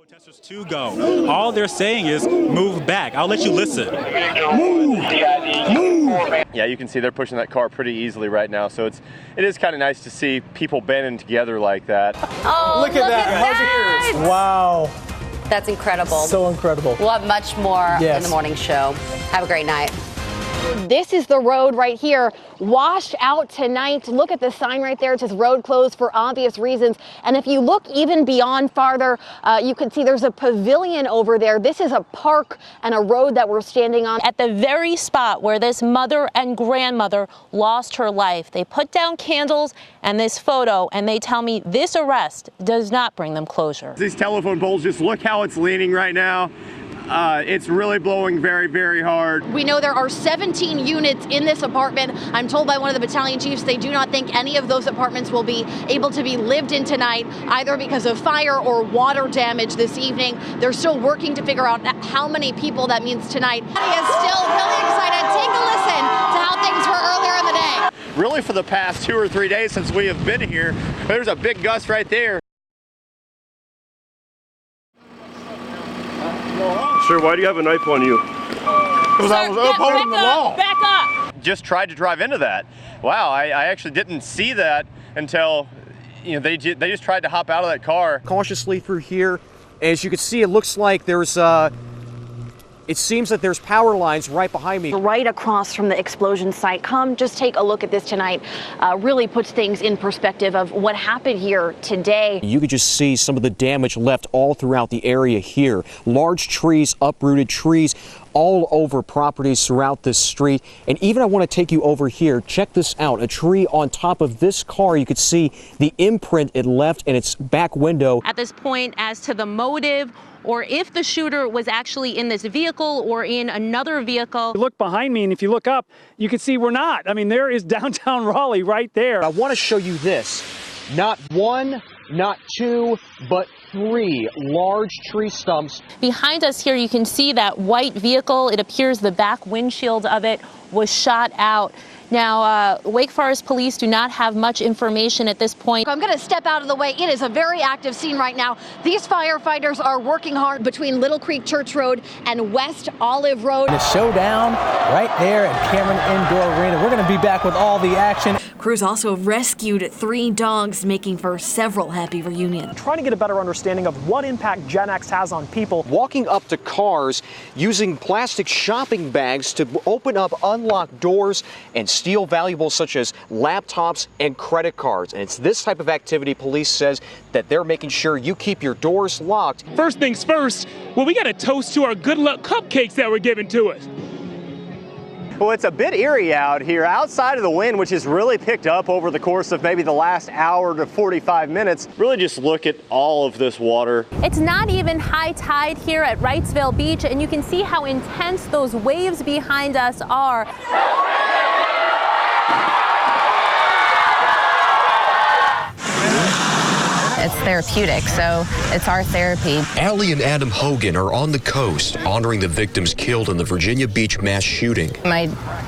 Protesters to go. All they're saying is move back. I'll let you listen. Move. Move. Yeah, you can see they're pushing that car pretty easily right now. So it is kind of nice to see people banding together like that. Oh, look at that. How's yours? Wow. That's incredible. So incredible. We'll have much more in the morning show. Have a great night. This is the road right here, washed out tonight. Look at the sign right there. It says road closed for obvious reasons. And if you look even beyond farther, you can see there's a pavilion over there. This is a park and a road that we're standing on. At the very spot where this mother and grandmother lost her life. They put down candles and this photo, and they tell me this arrest does not bring them closure. These telephone poles, just look how it's leaning right now. It's really blowing very, very hard. We know there are 17 units in this apartment. I'm told by one of the battalion chiefs they do not think any of those apartments will be able to be lived in tonight, either because of fire or water damage this evening. They're still working to figure out how many people that means tonight. He is still really excited. Take a listen to how things were earlier in the day. Really, for the past 2 or 3 days since we have been here, there's a big gust right there. Sir, why do you have a knife on you? Because I was upholding the law. Back up! Just tried to drive into that. Wow, I actually didn't see that until they just tried to hop out of that car. Cautiously through here. As you can see, it looks like there's it seems that there's power lines right behind me. Right across from the explosion site. Come just take a look at this tonight. Really puts things in perspective of what happened here today. You could just see some of the damage left all throughout the area here. Large trees, uprooted trees, all over properties throughout this street. And even I want to take you over here. Check this out. A tree on top of this car. You could see the imprint it left in its back window. At this point, as to the motive or if the shooter was actually in this vehicle or in another vehicle. Look behind me, and if you look up, you can see we're not. I mean, there is downtown Raleigh right there. I want to show you this. Not one, not two, but 3 large tree stumps. Behind us here, you can see that white vehicle. It appears the back windshield of it was shot out. Now, Wake Forest police do not have much information at this point. I'm going to step out of the way. It is a very active scene right now. These firefighters are working hard between Little Creek Church Road and West Olive Road. The showdown right there at Cameron Indoor Arena. We're going to be back with all the action. Crews also rescued 3 dogs, making for several happy reunions. Trying to get a better understanding of what impact Gen X has on people. Walking up to cars using plastic shopping bags to open up unlocked doors and steal valuables such as laptops and credit cards. And it's this type of activity police says that they're making sure you keep your doors locked. First things first, well, we got a toast to our good luck cupcakes that were given to us. Well, it's a bit eerie out here outside of the wind, which has really picked up over the course of maybe the last hour to 45 minutes. Really just look at all of this water. It's not even high tide here at Wrightsville Beach, and you can see how intense those waves behind us are. It's therapeutic, so it's our therapy. Allie and Adam Hogan are on the coast honoring the victims killed in the Virginia Beach mass shooting. My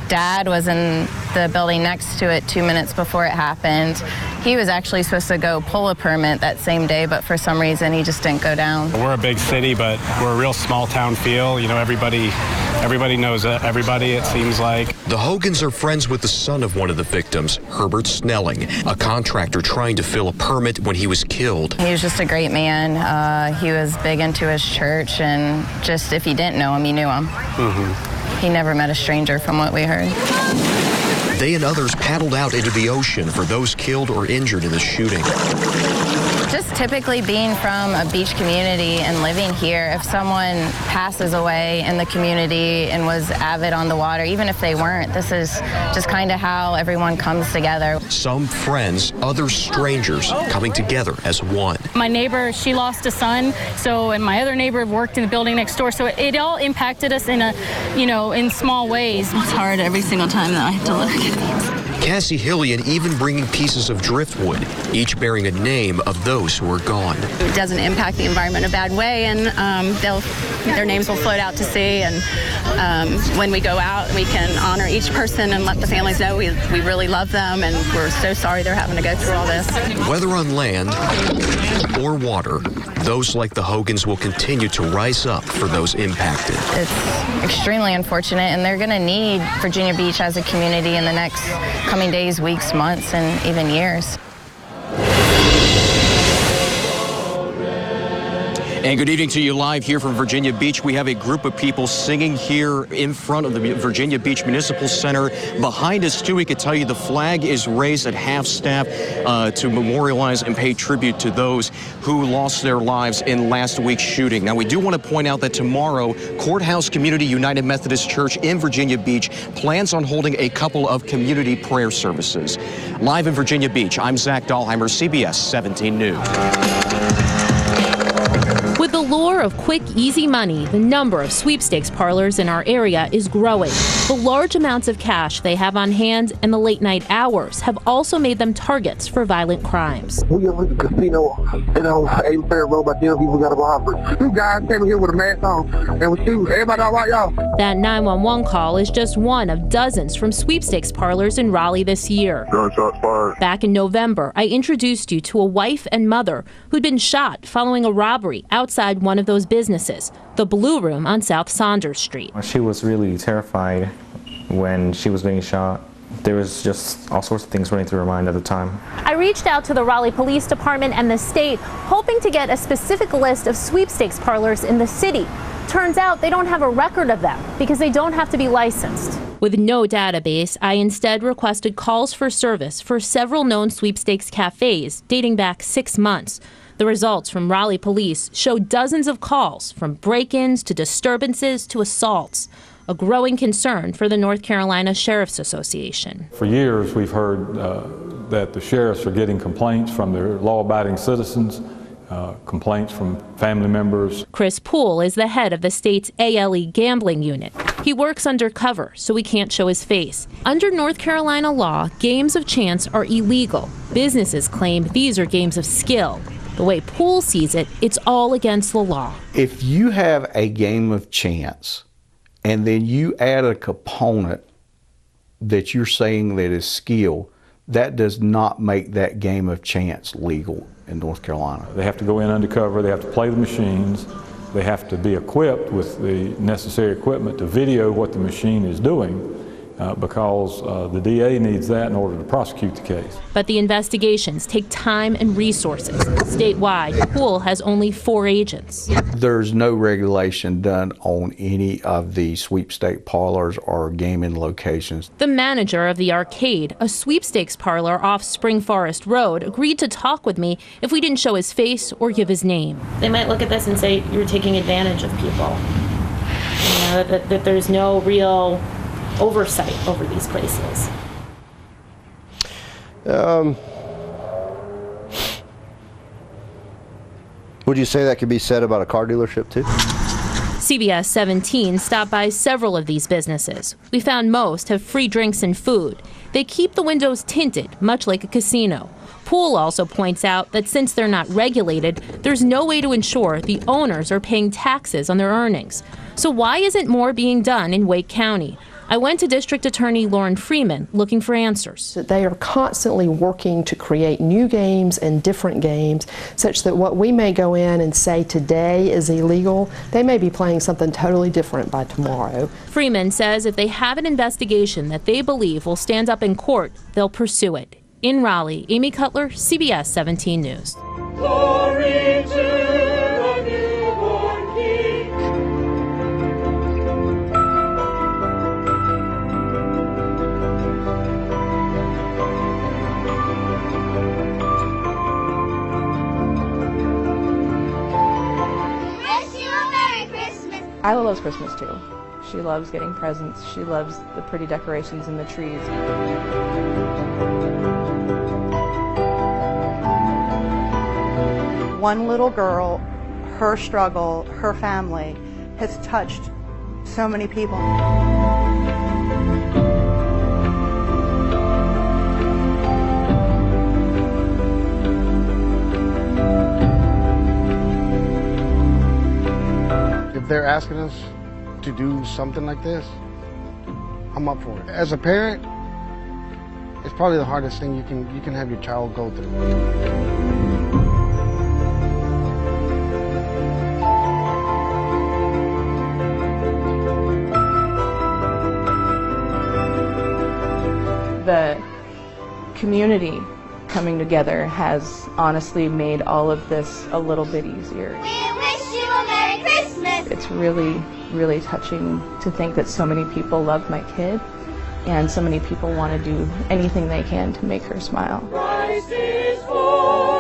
dad was in the building next to it 2 minutes before it happened. He was actually supposed to go pull a permit that same day, but for some reason he just didn't go down. We're a big city, but we're a real small town feel. You know, everybody knows everybody, it seems like. The Hogans are friends with the son of one of the victims, Herbert Snelling, a contractor trying to fill a permit when he was killed. He was just a great man. He was big into his church, and just if you didn't know him, you knew him. He never met a stranger from what we heard. They and others paddled out into the ocean for those killed or injured in the shooting. Just typically being from a beach community and living here, if someone passes away in the community and was avid on the water, even if they weren't, this is just kind of how everyone comes together. Some friends, others strangers, coming together as one. My neighbor, she lost a son, and my other neighbor worked in the building next door, so it all impacted us in small ways. It's hard every single time that I have to look at these. Cassie Hillian even bringing pieces of driftwood, each bearing a name of those who are gone. It doesn't impact the environment in a bad way, and their names will float out to sea, and when we go out, we can honor each person and let the families know we really love them, and we're so sorry they're having to go through all this. Whether on land or water, Those like the Hogans will continue to rise up for those impacted. It's extremely unfortunate, and they're going to need Virginia Beach as a community in the next coming days, weeks, months, and even years. And good evening to you live here from Virginia Beach. We have a group of people singing here in front of the Virginia Beach Municipal Center. Behind us, too, we could tell you the flag is raised at half-staff to memorialize and pay tribute to those who lost their lives in last week's shooting. Now, we do want to point out that tomorrow, Courthouse Community United Methodist Church in Virginia Beach plans on holding a couple of community prayer services. Live in Virginia Beach, I'm Zach Dahlheimer, CBS 17 News. With the lure of quick, easy money, the number of sweepstakes parlors in our area is growing. The large amounts of cash they have on hand and the late-night hours have also made them targets for violent crimes. We went to the casino, ain't fair about them people got robbed. Two guys came here with a mask on and was shooting. Everybody all right, y'all? That 911 call is just one of dozens from sweepstakes parlors in Raleigh this year. Gunshots fired. Back in November, I introduced you to a wife and mother who'd been shot following a robbery outside one of those businesses, the Blue Room on South Saunders Street. She was really terrified when she was being shot. There was just all sorts of things running through her mind at the time. I reached out to the Raleigh Police Department and the state, hoping to get a specific list of sweepstakes parlors in the city. Turns out they don't have a record of them because they don't have to be licensed. With no database, I instead requested calls for service for several known sweepstakes cafes dating back 6 months. The results from Raleigh police show dozens of calls, from break-ins to disturbances to assaults, a growing concern for the North Carolina Sheriff's Association. For years, we've heard that the sheriffs are getting complaints from their law-abiding citizens, complaints from family members. Chris Poole is the head of the state's ALE gambling unit. He works undercover, so he can't show his face. Under North Carolina law, games of chance are illegal. Businesses claim these are games of skill. The way Poole sees it, it's all against the law. If you have a game of chance and then you add a component that you're saying that is skill, that does not make that game of chance legal in North Carolina. They have to go in undercover, they have to play the machines, they have to be equipped with the necessary equipment to video what the machine is doing. Because the DA needs that in order to prosecute the case. But the investigations take time and resources. Statewide, Poole has only 4 agents. There's no regulation done on any of the sweepstake parlors or gaming locations. The manager of the Arcade, a sweepstakes parlor off Spring Forest Road, agreed to talk with me if we didn't show his face or give his name. They might look at this and say, you're taking advantage of people. You know, that there's no real oversight over these places. Would you say that could be said about a car dealership too? CBS 17 stopped by several of these businesses. We found most have free drinks and food. They keep the windows tinted, much like a casino. Poole also points out that since they're not regulated, there's no way to ensure the owners are paying taxes on their earnings. So why isn't more being done in Wake County? I went to District Attorney Lauren Freeman looking for answers. They are constantly working to create new games and different games, such that what we may go in and say today is illegal, they may be playing something totally different by tomorrow. Freeman says if they have an investigation that they believe will stand up in court, they'll pursue it. In Raleigh, Amy Cutler, CBS 17 News. Glory to the newborn King. Isla loves Christmas too. She loves getting presents. She loves the pretty decorations and the trees. One little girl, her struggle, her family has touched so many people. If they're asking us to do something like this, I'm up for it. As a parent, it's probably the hardest thing you can have your child go through. The community coming together has honestly made all of this a little bit easier. We wish you a Merry Christmas! It's really, really touching to think that so many people love my kid and so many people want to do anything they can to make her smile. Christ is born.